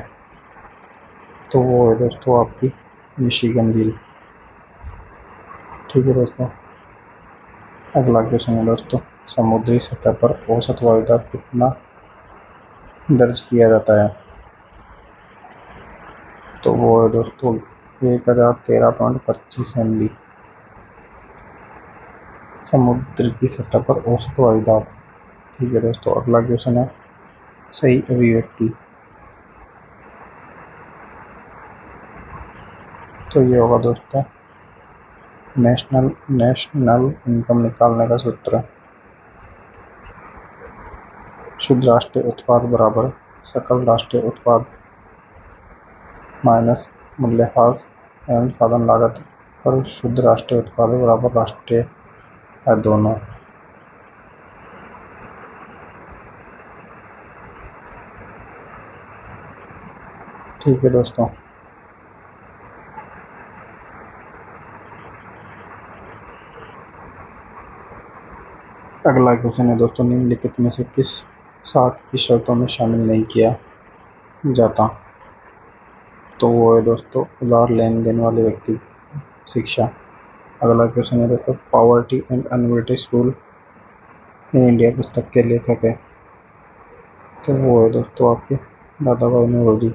Speaker 1: तो वो है दोस्तों आपकी मिशिगन झील। ठीक है दोस्तों, अगला क्वेश्चन है दोस्तों समुद्री सतह पर औसत वायुदाब कितना दर्ज किया जाता है? तो वो है दोस्तों 1013.25 MB समुद्र की सतह पर औसत वायुदाब। ठीक है दोस्तों, अगला क्वेश्चन है सही अभिव्यक्ति। तो ये होगा दोस्तों नेशनल इनकम निकालने का सूत्र। शुद्ध राष्ट्रीय उत्पाद बराबर सकल राष्ट्रीय उत्पाद माइनस मूल्यह्रास एवं साधन लागत और शुद्ध राष्ट्रीय उत्पाद बराबर राष्ट्रीय आय दोनों। ठीक है दोस्तों, अगला क्वेश्चन है दोस्तों निम्नलिखित में से किस 7 की शर्तों में शामिल नहीं किया जाता? तो वो है दोस्तों उदार लेन देन वाले व्यक्ति शिक्षा। अगला क्वेश्चन है दोस्तों poverty and un-British rule in India पुस्तक के लेखक है। तो वो है दोस्तों आपके दादा भाई नौरोजी।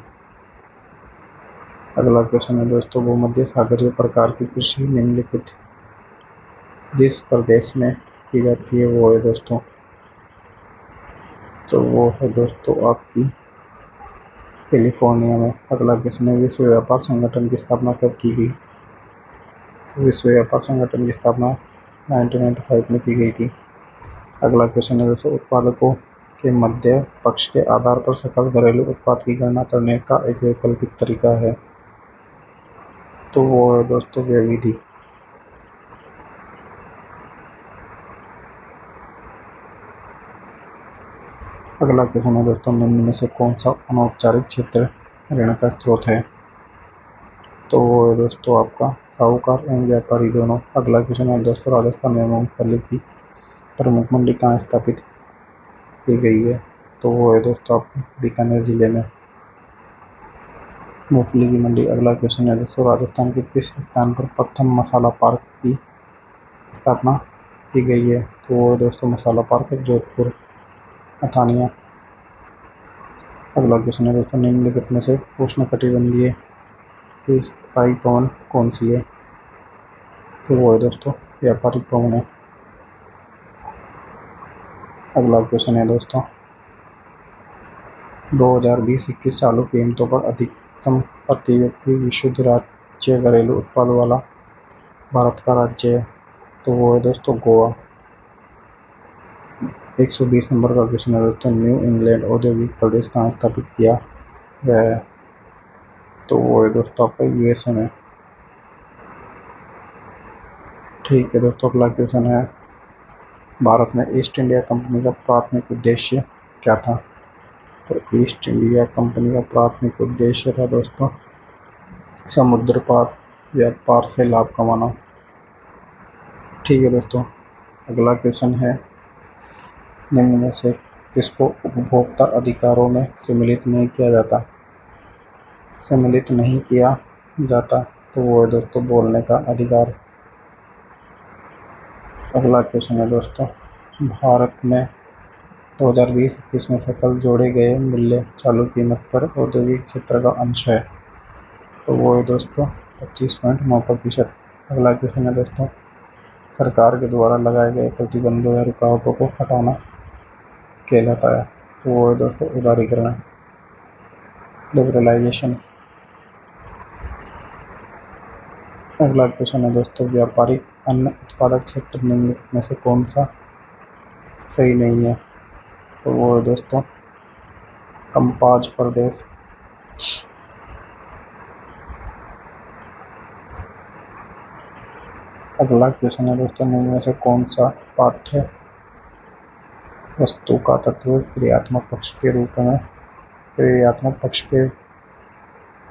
Speaker 1: अगला क्वेश्चन है दोस्तों, भूमध्य सागरीय प्रकार की कृषि निम्नलिखित जिस प्रदेश में की जाती है वो है दोस्तों, तो वो है दोस्तों आपकी कैलिफोर्निया में। अगला क्वेश्चन है, विश्व व्यापार संगठन की स्थापना कब की गई? तो विश्व व्यापार संगठन की स्थापना 1995 में की गई थी। अगला क्वेश्चन है दोस्तों, उत्पादकों के मध्य पक्ष के आधार पर सकल घरेलू उत्पाद की गणना करने का एक वैकल्पिक तरीका है, तो वो है दोस्तों व्यय विधि। अगला क्वेश्चन है दोस्तों, निम्न में से कौन सा अनौपचारिक क्षेत्र ऋण का स्रोत है? तो वो है दोस्तों आपका साहूकार एवं व्यापारी दोनों। अगला क्वेश्चन है दोस्तों, राजस्थान में मूंगफली की प्रमुख मंडी कहाँ स्थापित की गई है? तो वो है दोस्तों आपको बीकानेर जिले में मूंगफली की मंडी। अगला क्वेश्चन है दोस्तों, राजस्थान के किस स्थान पर प्रथम मसाला पार्क की स्थापना की गई है? तो वो है दोस्तों मसाला पार्क जोधपुर अथानिया। अगला क्वेश्चन है दोस्तों, निम्नलिखित में से उष्णकटिबंधीय स्थायी पवन कौन सी है? तो वो है दोस्तों व्यापारिक पवन है। अगला क्वेश्चन है दोस्तों, 2020-21 चालू कीमतों पर अधिकतम प्रति व्यक्ति विशुद्ध राज्य घरेलू उत्पाद वाला भारत का राज्य है, तो वो है दोस्तों गोवा। 120 नंबर का क्वेश्चन है दोस्तों, न्यू इंग्लैंड औद्योगिक प्रदेश कहाँ स्थापित किया गया है? तो वो है दोस्तों आपका यूएसए में। ठीक है दोस्तों, अगला क्वेश्चन है, भारत में ईस्ट इंडिया कंपनी का प्राथमिक उद्देश्य क्या था? तो ईस्ट इंडिया कंपनी का प्राथमिक उद्देश्य था दोस्तों समुद्र पार व्यापार से लाभ कमाना। ठीक है दोस्तों, अगला क्वेश्चन है, निम्न में से किसको उपभोक्ता अधिकारों में सम्मिलित नहीं किया जाता? सम्मिलित नहीं किया जाता, तो वो है दोस्तों बोलने का अधिकार। अगला क्वेश्चन है दोस्तों, भारत में 2020-21 में सकल जोड़े गए मूल्य चालू कीमत पर औद्योगिक क्षेत्र का अंश है, तो वो है दोस्तों 25.9%। अगला क्वेश्चन है दोस्तों, सरकार के द्वारा लगाए गए प्रतिबंधों या रुकावटों को हटाना कहलाता है, तो वो है दोस्तों उदारीकरण, लिबरलाइजेशन। अगला क्वेश्चन है दोस्तों, व्यापारिक अन्न उत्पादक क्षेत्र निम्नलिखित में से कौन सा सही नहीं है? तो वो है दोस्तों कंपाज प्रदेश। अगला क्वेश्चन है दोस्तों, निम्न में से कौन सा पाठ्य वस्तु का तत्व क्रियात्मक पक्ष के रूप में क्रियात्मक पक्ष के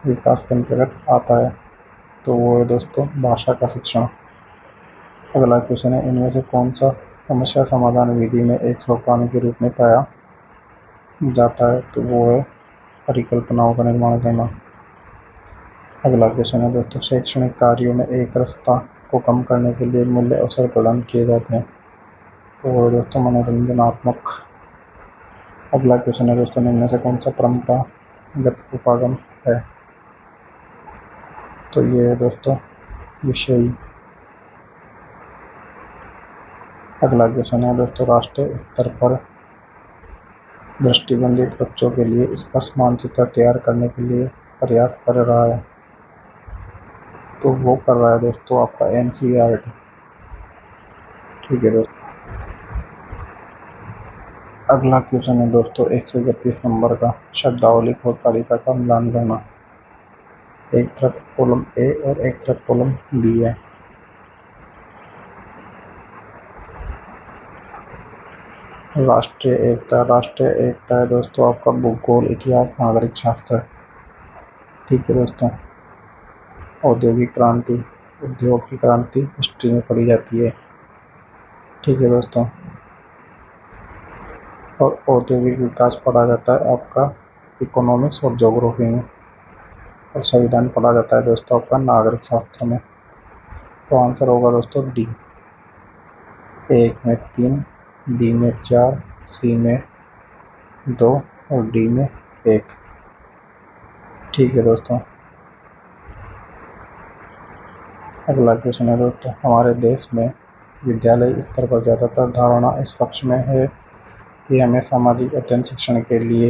Speaker 1: विकास के अंतर्गत आता है? तो वो है दोस्तों भाषा का शिक्षण। अगला क्वेश्चन है, इनमें से कौन सा समस्या समाधान विधि में एक सोपान के रूप में पाया जाता है? तो वो है परिकल्पनाओं का निर्माण करना। अगला क्वेश्चन है दोस्तों, शैक्षणिक कार्यों में एक रसता को कम करने के लिए मूल्य अवसर प्रदान किए जाते हैं, तो वो है दोस्तों मनोरंजनात्मक। अगला क्वेश्चन है दोस्तों, इनमें से कौन सा परंपरागत उपागम है? तो ये है दोस्तों विषयी। अगला क्वेश्चन है दोस्तों, राष्ट्रीय स्तर पर दृष्टिबंधित बच्चों के लिए स्पर्श मानचित्र तैयार करने के लिए प्रयास कर रहा है, तो वो कर रहा है दोस्तों आपका एनसीईआरटी। ठीक है दोस्तों, अगला क्वेश्चन है दोस्तों 131 नंबर का, शब्दावली और तालिका का मिलान करना। एक तरफ कॉलम ए और एक तरफ कॉलम बी है। राष्ट्रीय एकता है दोस्तों आपका भूगोल, इतिहास, नागरिक शास्त्र। ठीक है दोस्तों, औद्योगिक क्रांति, उद्योग की क्रांति हिस्ट्री में पढ़ी जाती है। ठीक है दोस्तों, और औद्योगिक विकास पढ़ा जाता है आपका इकोनॉमिक्स और ज्योग्राफी में, और संविधान पढ़ा जाता है दोस्तों आपका नागरिक शास्त्र में। तो आंसर होगा दोस्तों डी, ए में 3, बी में 4, सी में 2 और डी में 1। ठीक है दोस्तों, अगला क्वेश्चन है दोस्तों, हमारे देश में विद्यालय स्तर पर ज़्यादातर धारणा इस पक्ष में है कि हमें सामाजिक अध्ययन शिक्षण के लिए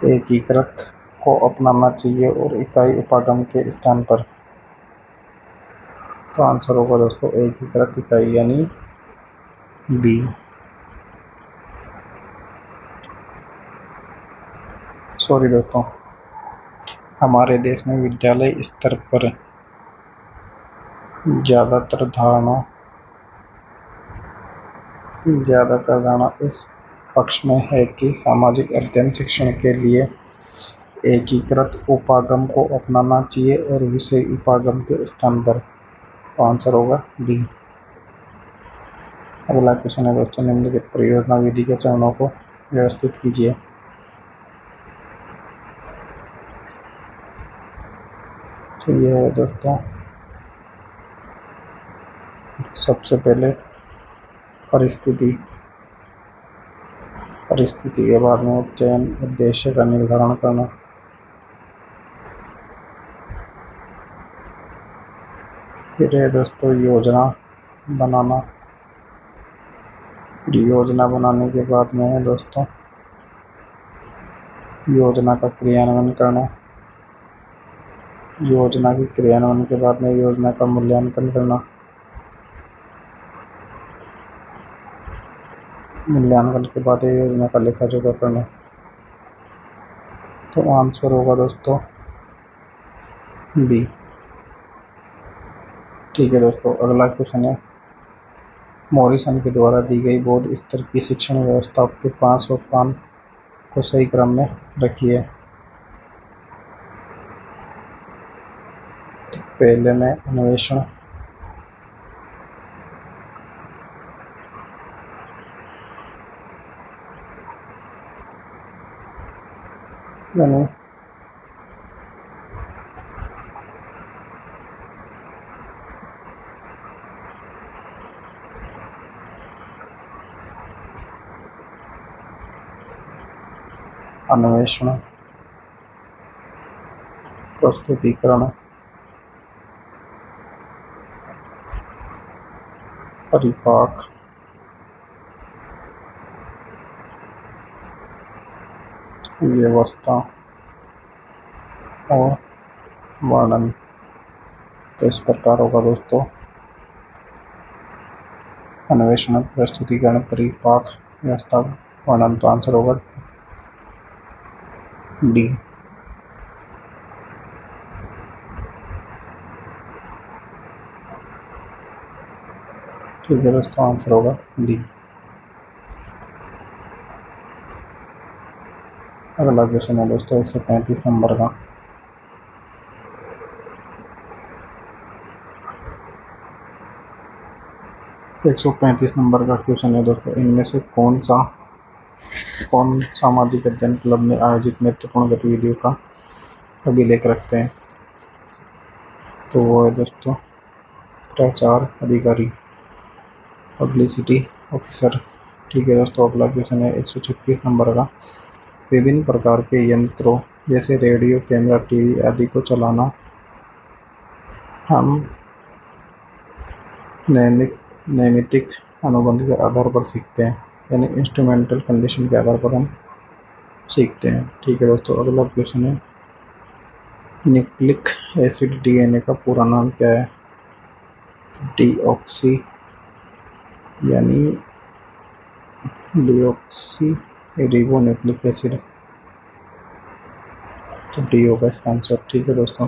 Speaker 1: एकीकृत को अपनाना चाहिए और इकाई उपागम के स्थान पर। तो आंसर होगा दोस्तों एकीकृत इकाई यानी बी। सॉरी दोस्तों, हमारे देश में विद्यालय स्तर पर ज़्यादातर धारणा इस पक्ष में है कि सामाजिक अध्ययन शिक्षण के लिए एकीकृत उपागम को अपनाना चाहिए और विषय उपागम के स्थान पर। तो आंसर होगा डी। अगला क्वेश्चन है दोस्तों, निम्नलिखित परियोजना विधि के चरणों को व्यवस्थित कीजिए। तो ये है दोस्तों, सबसे पहले परिस्थिति के बाद में चयन उद्देश्य का निर्धारण करना, फिर है दोस्तों योजना बनाना, योजना बनाने के बाद में है दोस्तों योजना का क्रियान्वयन करना, योजना के क्रियान्वयन के बाद में योजना का मूल्यांकन करना, मूल्यांकन के बाद योजना का लेखा जोखा करना। तो आंसर होगा दोस्तों बी। ठीक है दोस्तों, अगला क्वेश्चन है, मॉरिसन के द्वारा दी गई बौद्ध स्तर की शिक्षण व्यवस्था के 5 सोपान को सही क्रम में रखिए। तो पहले में अन्वेषण, यानी अन्वेषण, प्रस्तुतिकरण, परिपाक, व्यवस्था और वर्णन। तो इस प्रकार होगा दोस्तों अन्वेषण, प्रस्तुतिकरण, परिपाक, व्यवस्था, वर्णन। तो आंसर होगा डी। ठीक है दोस्तों, आंसर होगा डी। अगला क्वेश्चन है दोस्तों 135 नंबर का, नंबर का क्वेश्चन है दोस्तों, इनमें से कौन सामाजिक अध्ययन क्लब में आयोजित महत्वपूर्ण गतिविधियों का अभिलेख रखते हैं। तो वो है दोस्तों प्रचार अधिकारी, पब्लिसिटी ऑफिसर। ठीक है दोस्तों, अगला क्वेश्चन है 136 नंबर का, विभिन्न प्रकार के यंत्रों जैसे रेडियो, कैमरा, टीवी आदि को चलाना हम नैमित्तिक अनुबंध के आधार पर सीखते हैं, यानी इंस्ट्रूमेंटल कंडीशन के आधार पर हम सीखते हैं। ठीक है दोस्तों, अगला क्वेश्चन है, न्यूक्लिक एसिड डीएनए का पूरा नाम क्या है। डीऑक्सी यानी डीऑक्सी रिबोन्यूक्लिक एसिड। तो डी होगा इसका आंसर। ठीक है दोस्तों,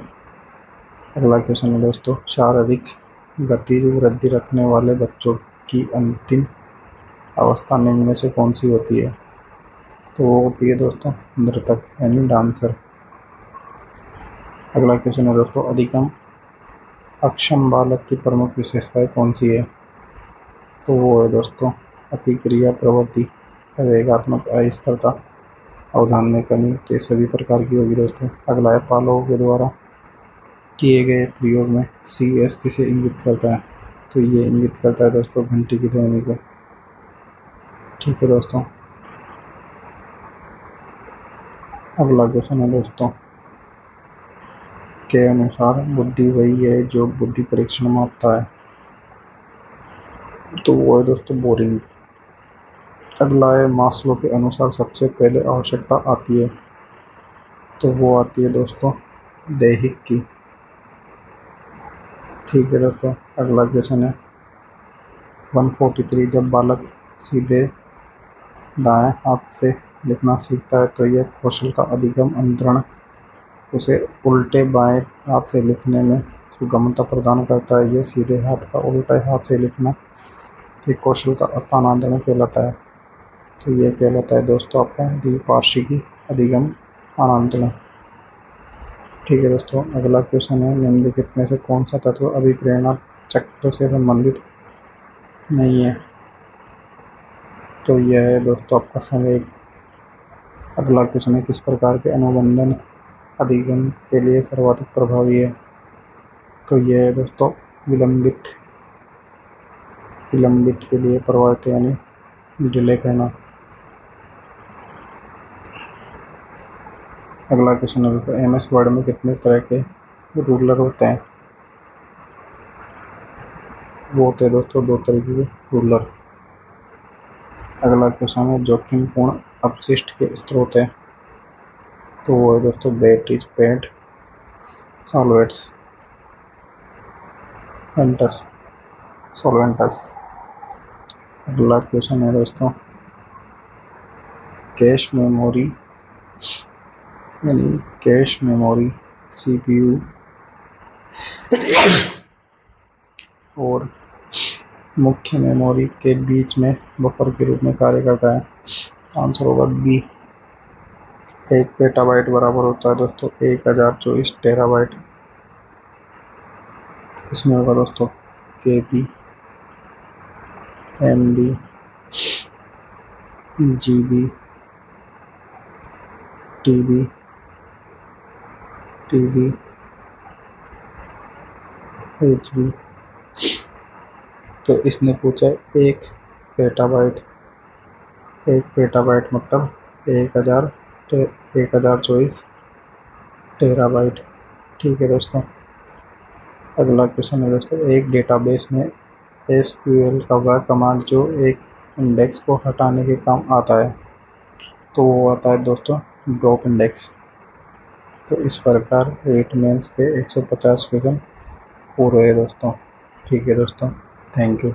Speaker 1: अगला क्वेश्चन है दोस्तों, शारीरिक गतिज वृद्धि रखने वाले बच्चों की अंतिम अवस्था निम्न में से कौन सी होती है। तो वो होती है दोस्तों नर्तक यानी डांसर। अगला क्वेश्चन है दोस्तों, अधिकम अक्षम बालक की प्रमुख विशेषताएं कौन सी है। तो वो है दोस्तों अतिक्रिया प्रवृत्ति, संवेगात्मक अस्थिरता, अवधान में कमी। तो ये सभी प्रकार की होगी दोस्तों। अगला है, पालोव के द्वारा किए गए प्रयोग में CS किसे इंगित करता है। तो ये इंगित करता है दोस्तों घंटी की ध्वनि को। ठीक है दोस्तों, अगला क्वेश्चन है दोस्तों, के अनुसार बुद्धि वही है जो बुद्धि परीक्षण में आता है। तो वो है दोस्तों बोरिंग। अगला है मास्लो के अनुसार सबसे पहले आवश्यकता आती है, तो वो आती है दोस्तों दैहिक की। ठीक है दोस्तों, अगला क्वेश्चन है 143। जब बालक सीधे दाएं हाथ से लिखना सीखता है तो यह कौशल का अधिगम अंतरण उसे उल्टे बाएं हाथ से लिखने में सुगमता प्रदान करता है। यह सीधे हाथ का उल्टे हाथ से लिखना एक कौशल का स्थानांतरण कहलाता है। तो यह कहलाता है दोस्तों आपका द्विपार्श्विकी अधिगम अनांतरण। ठीक है दोस्तों, अगला क्वेश्चन है निम्नलिखित में से कौन सा तत्व अभिप्रेरणा चक्र से संबंधित नहीं है। तो यह है दोस्तों आपका संवेग। अगला क्वेश्चन है किस प्रकार के अनुबंधन अधिगम के लिए सर्वाधिक प्रभावी है। तो यह है दोस्तों विलंबित के लिए प्रभावित यानी डिले करना। अगला क्वेश्चन है दोस्तों एमएस वर्ड में कितने तरह के रूलर होते हैं। वो होते हैं दोस्तों 2 तरीके के रूलर। अगला क्वेश्चन है जोखिमपूर्ण अपशिष्ट के स्रोत है। तो वो है दोस्तों बैटरीज, पेंट, सॉल्वेंट्स, सॉल्वेंटस। अगला क्वेश्चन है दोस्तों कैश मेमोरी यानी कैश मेमोरी सीपीयू और मुख्य मेमोरी के बीच में बफर के रूप में कार्य करता है। आंसर होगा बी। 1 पेटाबाइट बराबर होता है दोस्तों 1024 टेराबाइट। इसमें होगा दोस्तों केबी, एमबी, जीबी, टीबी, एचबी। तो इसने पूछा 1 पेटाबाइट। 1 पेटाबाइट मतलब 1024 टेराबाइट। ठीक है दोस्तों, अगला क्वेश्चन है दोस्तों एक डेटाबेस में एसक्यूएल का वह कमांड जो एक इंडेक्स को हटाने के काम आता है। तो वो आता है दोस्तों ड्रॉप इंडेक्स। तो इस प्रकार रीट मेंस के 150 क्वेश्चन पूरे हैं दोस्तों। ठीक है दोस्तों, थैंक यू।